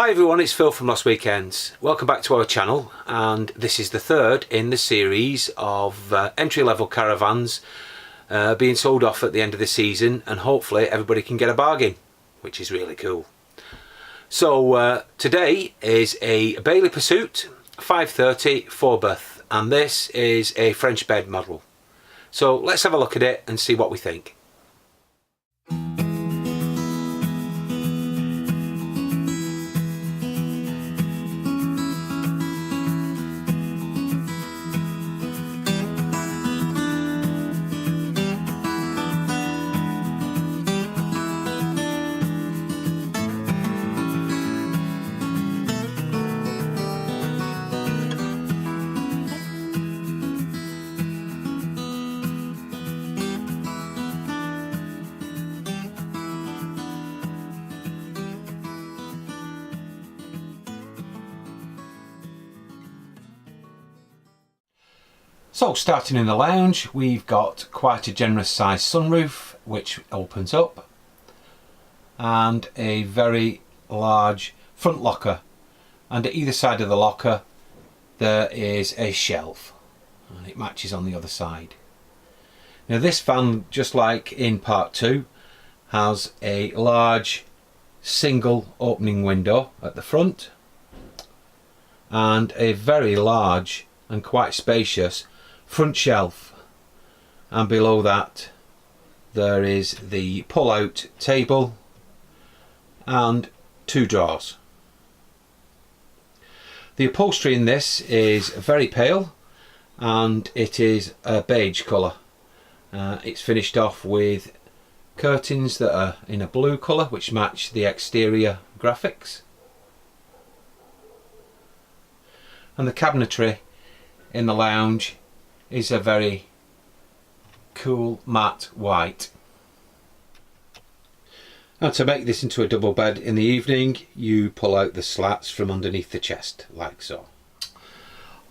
Hi everyone, it's Phil from Lost Weekends. Welcome back to our channel, and this is the third in the series of entry-level caravans being sold off at the end of the season, and hopefully everybody can get a bargain, which is really cool. So today is a Bailey Pursuit 530 4-berth, and this is a French bed model. So let's have a look at it and see what we think. So starting in the lounge, we've got quite a generous sized sunroof which opens up, and a very large front locker, and at either side of the locker there is a shelf, and it matches on the other side. Now this van, just like in part 2, has a large single opening window at the front and a very large and quite spacious front shelf, and below that there is the pull-out table and 2 drawers. The upholstery in this is very pale, and it is a beige colour. It's finished off with curtains that are in a blue colour which match the exterior graphics, and the cabinetry in the lounge is a very cool matte white. Now, to make this into a double bed in the evening, you pull out the slats from underneath the chest like so.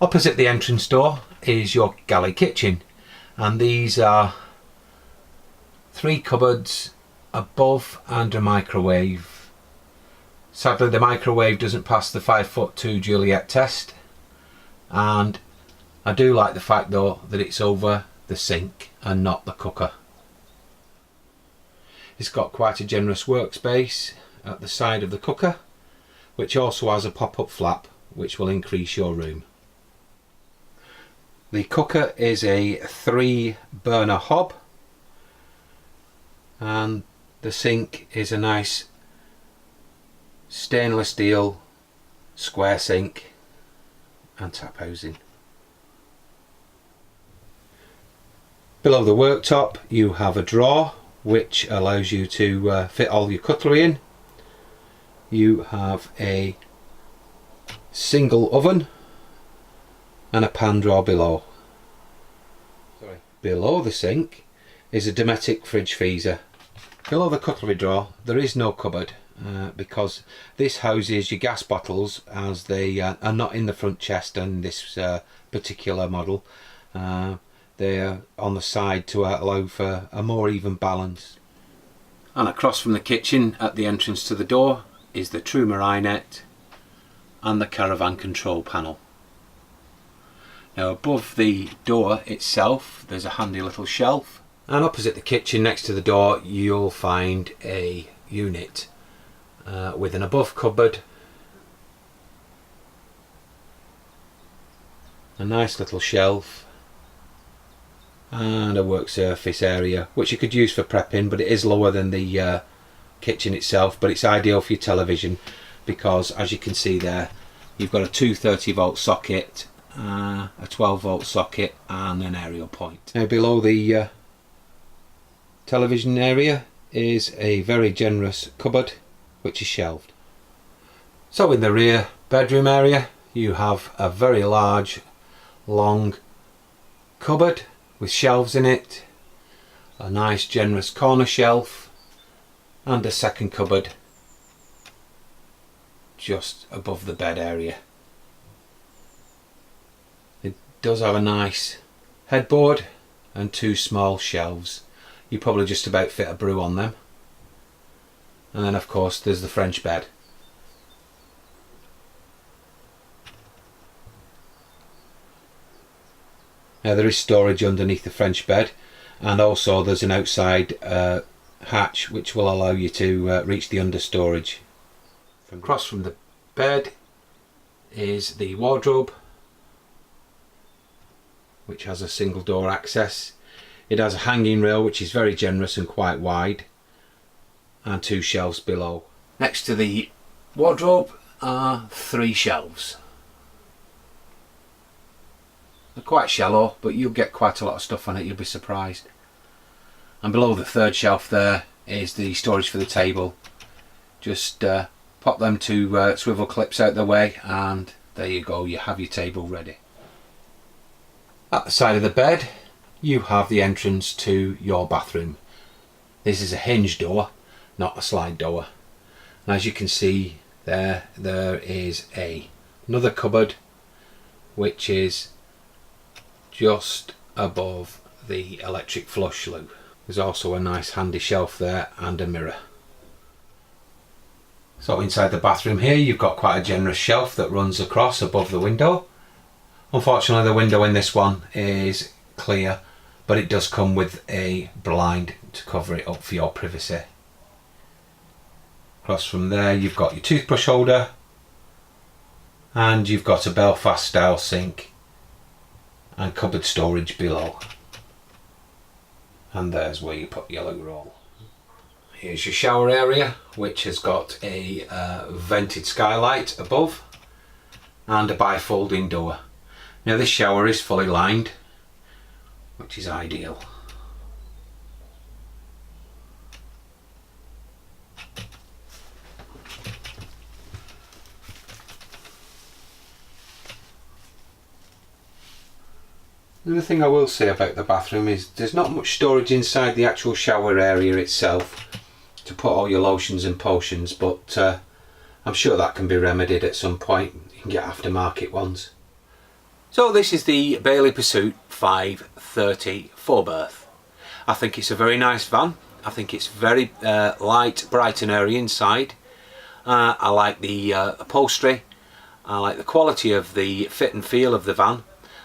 Opposite the entrance door is your galley kitchen, and these are 3 cupboards above and a microwave. Sadly, the microwave doesn't pass the 5'2" Juliet test, and I do like the fact though that it's over the sink and not the cooker. It's got quite a generous workspace at the side of the cooker, which also has a pop-up flap which will increase your room. The cooker is a 3-burner hob, and the sink is a nice stainless steel square sink and tap housing. Below the worktop you have a drawer which allows you to fit all your cutlery in. You have a single oven and a pan drawer below. Below the sink is a Dometic fridge freezer. Below the cutlery drawer there is no cupboard because this houses your gas bottles, as they are not in the front chest in this particular model. They're on the side to allow for a more even balance. And across from the kitchen at the entrance to the door is the True Marinet and the caravan control panel. Now above the door itself there's a handy little shelf, and opposite the kitchen next to the door you'll find a unit with an above cupboard, a nice little shelf, and a work surface area which you could use for prepping, but it is lower than the kitchen itself, but it's ideal for your television because, as you can see there, you've got a 230-volt socket, a 12-volt socket and an aerial point. Now below the television area is a very generous cupboard which is shelved. So in the rear bedroom area you have a very large long cupboard with shelves in it, a nice generous corner shelf, and a second cupboard just above the bed area. It does have a nice headboard and 2 small shelves. You probably just about fit a brew on them. And then of course there's the French bed. Now there is storage underneath the French bed, and also there's an outside hatch which will allow you to reach the understorage. Across from the bed is the wardrobe, which has a single door access. It has a hanging rail which is very generous and quite wide, and 2 shelves below. Next to the wardrobe are 3 shelves. They're quite shallow, but you'll get quite a lot of stuff on it, you'll be surprised. And below the 3rd shelf there is the storage for the table. Just pop them 2 swivel clips out the way, and there you go, you have your table ready. At the side of the bed you have the entrance to your bathroom. This is a hinge door, not a slide door. And as you can see there is another cupboard which is just above the electric flush loo. There's also a nice handy shelf there and a mirror. So inside the bathroom here you've got quite a generous shelf that runs across above the window. Unfortunately the window in this one is clear, but it does come with a blind to cover it up for your privacy. Across from there you've got your toothbrush holder, and you've got a Belfast style sink and cupboard storage below. And there's where you put your loo roll. Here's your shower area, which has got a vented skylight above and a bifolding door. Now this shower is fully lined, which is ideal. The other thing I will say about the bathroom is there's not much storage inside the actual shower area itself to put all your lotions and potions, but I'm sure that can be remedied at some point. You can get aftermarket ones. So this is the Bailey Pursuit 530 4-berth. I think it's a very nice van. I think it's very light, bright and airy inside. I like the upholstery. I like the quality of the fit and feel of the van.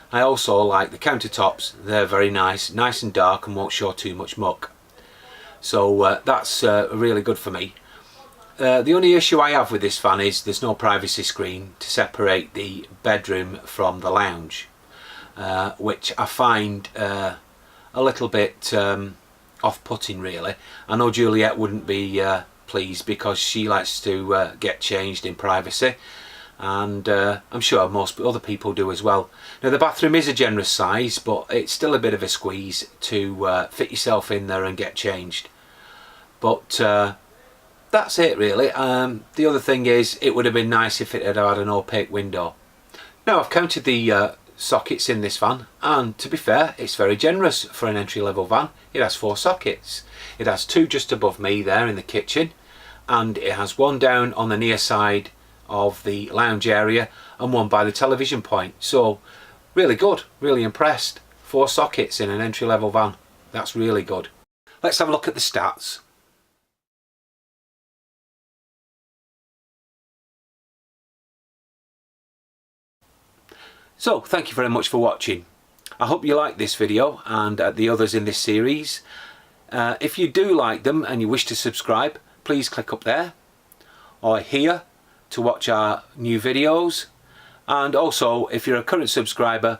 I also like the countertops. They're very nice and dark and won't show too much muck. So that's really good for me. The only issue I have with this van is there's no privacy screen to separate the bedroom from the lounge, which I find a little bit off-putting really. I know Juliet wouldn't be pleased because she likes to get changed in privacy, and I'm sure most other people do as well. Now the bathroom is a generous size, but it's still a bit of a squeeze to fit yourself in there and get changed. But that's it really. The other thing is it would have been nice if it had had an opaque window. Now I've counted the sockets in this van, and to be fair it's very generous for an entry-level van. It has 4 sockets. It has 2 just above me there in the kitchen, and it has 1 down on the near side of the lounge area and 1 by the television point. So really good, really impressed. 4 sockets in an entry-level van. That's really good. Let's have a look at the stats. So thank you very much for watching. I hope you like this video and the others in this series. If you do like them and you wish to subscribe, please click up there or here to watch our new videos. And also, if you're a current subscriber,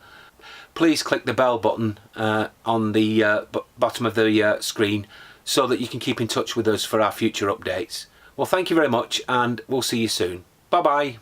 please click the bell button on the bottom of the screen so that you can keep in touch with us for our future updates. Well, thank you very much, and we'll see you soon. Bye bye.